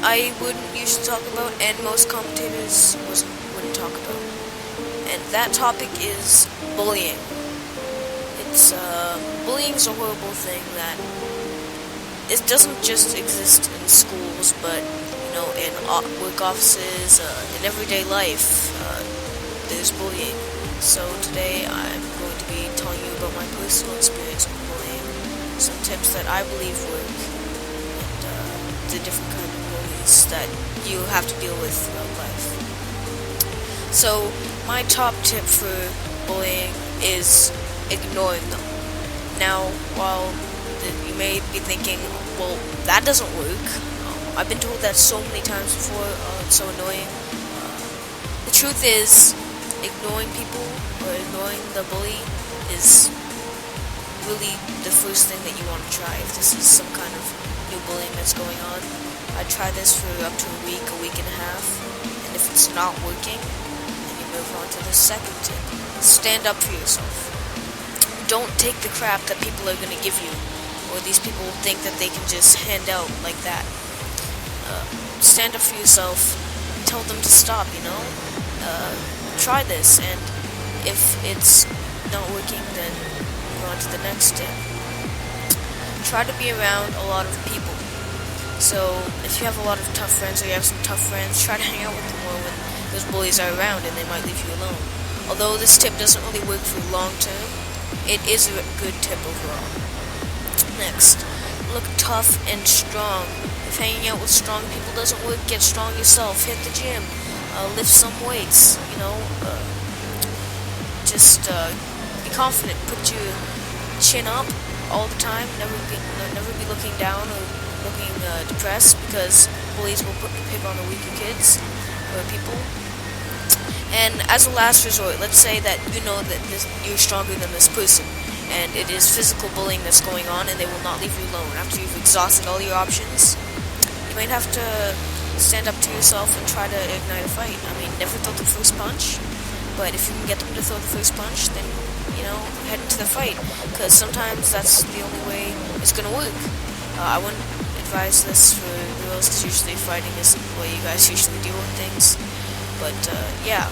I wouldn't usually talk about, and most commentators wouldn't talk about. And that topic is bullying. Bullying is a horrible thing that it doesn't just exist in schools, but in work offices, in everyday life, there's bullying. So today I'm going to be telling you about my personal experience with bullying, some tips that I believe work, and the different kind of bullies that you have to deal with throughout life. So my top tip for bullying is ignoring them. Now, while you may be thinking, well, that doesn't work. I've been told that so many times before. It's so annoying. The truth is, ignoring people or ignoring the bully is really the first thing that you want to try. If this is some kind of new bullying that's going on, I'd try this for up to a week and a half, and if it's not working, then you move on to the second tip. Stand up for yourself. Don't take the crap that people are going to give you, or these people think that they can just hand out like that. Stand up for yourself, tell them to stop, try this, and if it's not working, then move on to the next tip. Try to be around a lot of people. So, if you have a lot of tough friends, or you have some tough friends, try to hang out with them more when those bullies are around, and they might leave you alone. Although this tip doesn't really work for long term, it is a good tip overall. Next, look tough and strong. If hanging out with strong people doesn't work, get strong yourself. Hit the gym, lift some weights. Just be confident. Put your chin up all the time. Never be looking down or looking depressed, because bullies will pick on the weaker kids or people. And as a last resort, let's say that you're stronger than this person, and it is physical bullying that's going on, and they will not leave you alone. After you've exhausted all your options, you might have to stand up to yourself and try to ignite a fight. Never throw the first punch, but if you can get them to throw the first punch, then, head into the fight, because sometimes that's the only way it's going to work. I wouldn't advise this for girls, because usually fighting isn't the way you guys usually deal with things. But, yeah.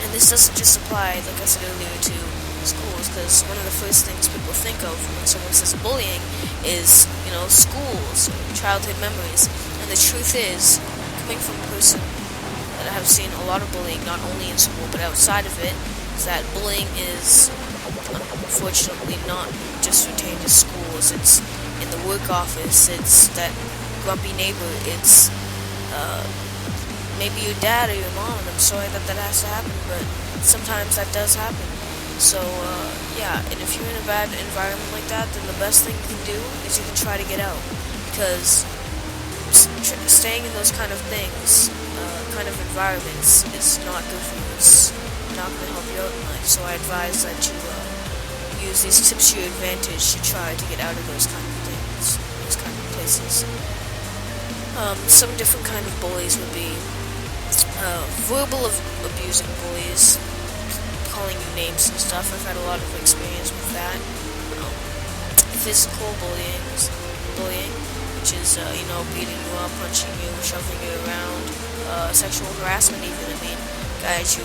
And this doesn't just apply, like I said earlier, to schools, because one of the first things people think of when someone says bullying is, schools, or childhood memories. And the truth is, coming from a person that I have seen a lot of bullying, not only in school, but outside of it, is that bullying is, unfortunately, not just retained to schools. It's in the work office, it's that grumpy neighbor, it's, maybe your dad or your mom, and I'm sorry that has to happen, but sometimes that does happen. So, yeah, and if you're in a bad environment like that, then the best thing you can do is you can try to get out, because staying in those kind of things, kind of environments, is not good for you. It's not going to help you out in life, so I advise that you use these tips to your advantage to try to get out of those kind of things, those kind of places. Some different kind of bullies would be verbal abusing bullies, calling you names and stuff. I've had a lot of experience with that. Physical bullying, which is beating you up, punching you, shoving you around, sexual harassment even. Guys, you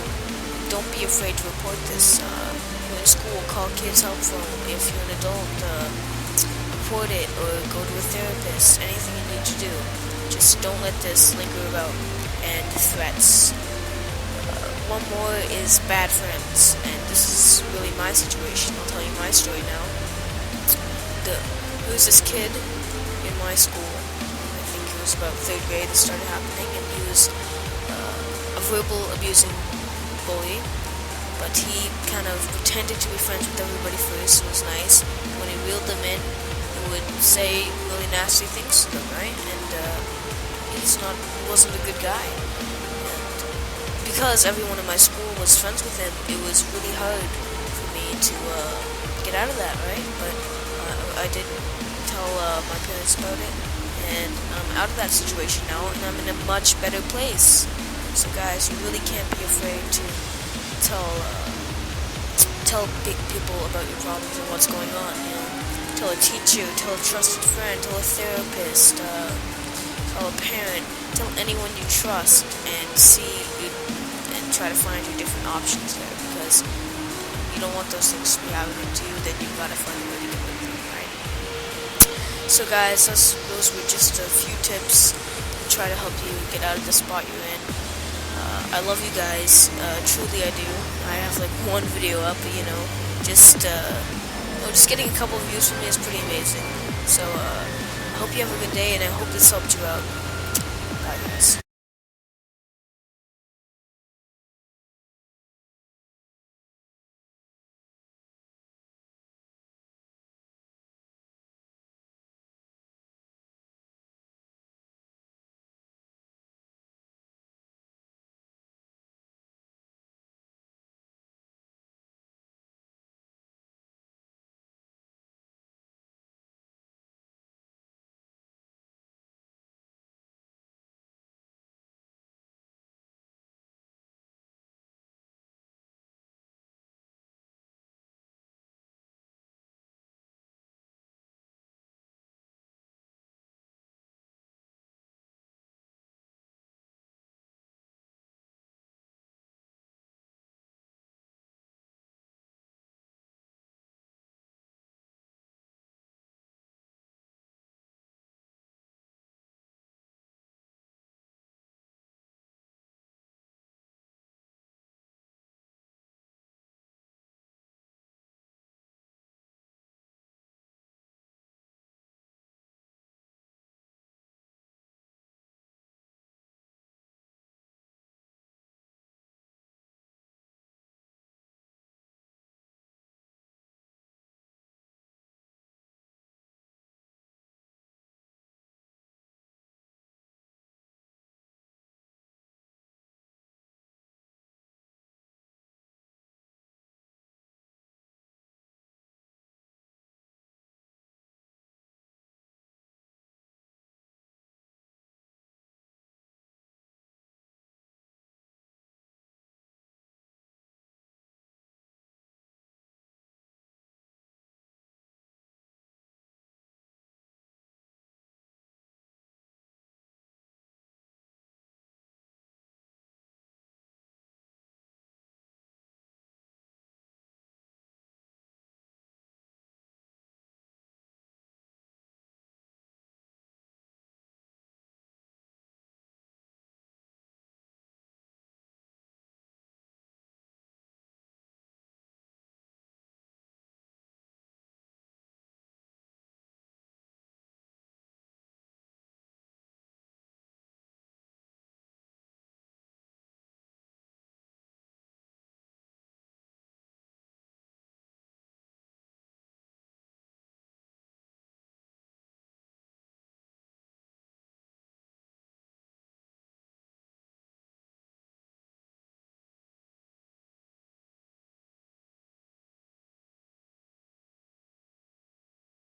don't be afraid to report this. You're in school, call kids help phone. If you're an adult, report it or go to a therapist. Anything you need to do. Just don't let this linger about. And threats. One more is bad friends, and this is really my situation. I'll tell you my story now. There was this kid in my school, I think it was about 3rd grade, it started happening, and he was a verbal abusing bully, but he kind of pretended to be friends with everybody first. It was nice. When he reeled them in, he would say really nasty things to them, right? And he wasn't a good guy. And because everyone in my school was friends with him, it was really hard for me to get out of that, right? But I did tell my parents about it, and I'm out of that situation now, and I'm in a much better place. So guys, you really can't be afraid to tell people about your problems and what's going on. Tell a teacher, tell a trusted friend, tell a therapist. tell a parent, tell anyone you trust, and and try to find your different options there, because you don't want those things to be happening to you. Then you gotta find a way to get rid of them, right? So guys, those were just a few tips to try to help you get out of the spot you're in. I love you guys, truly I do. I have like one video up, but just getting a couple of views from me is pretty amazing. So I hope you have a good day, and I hope this helped you out. Bye guys.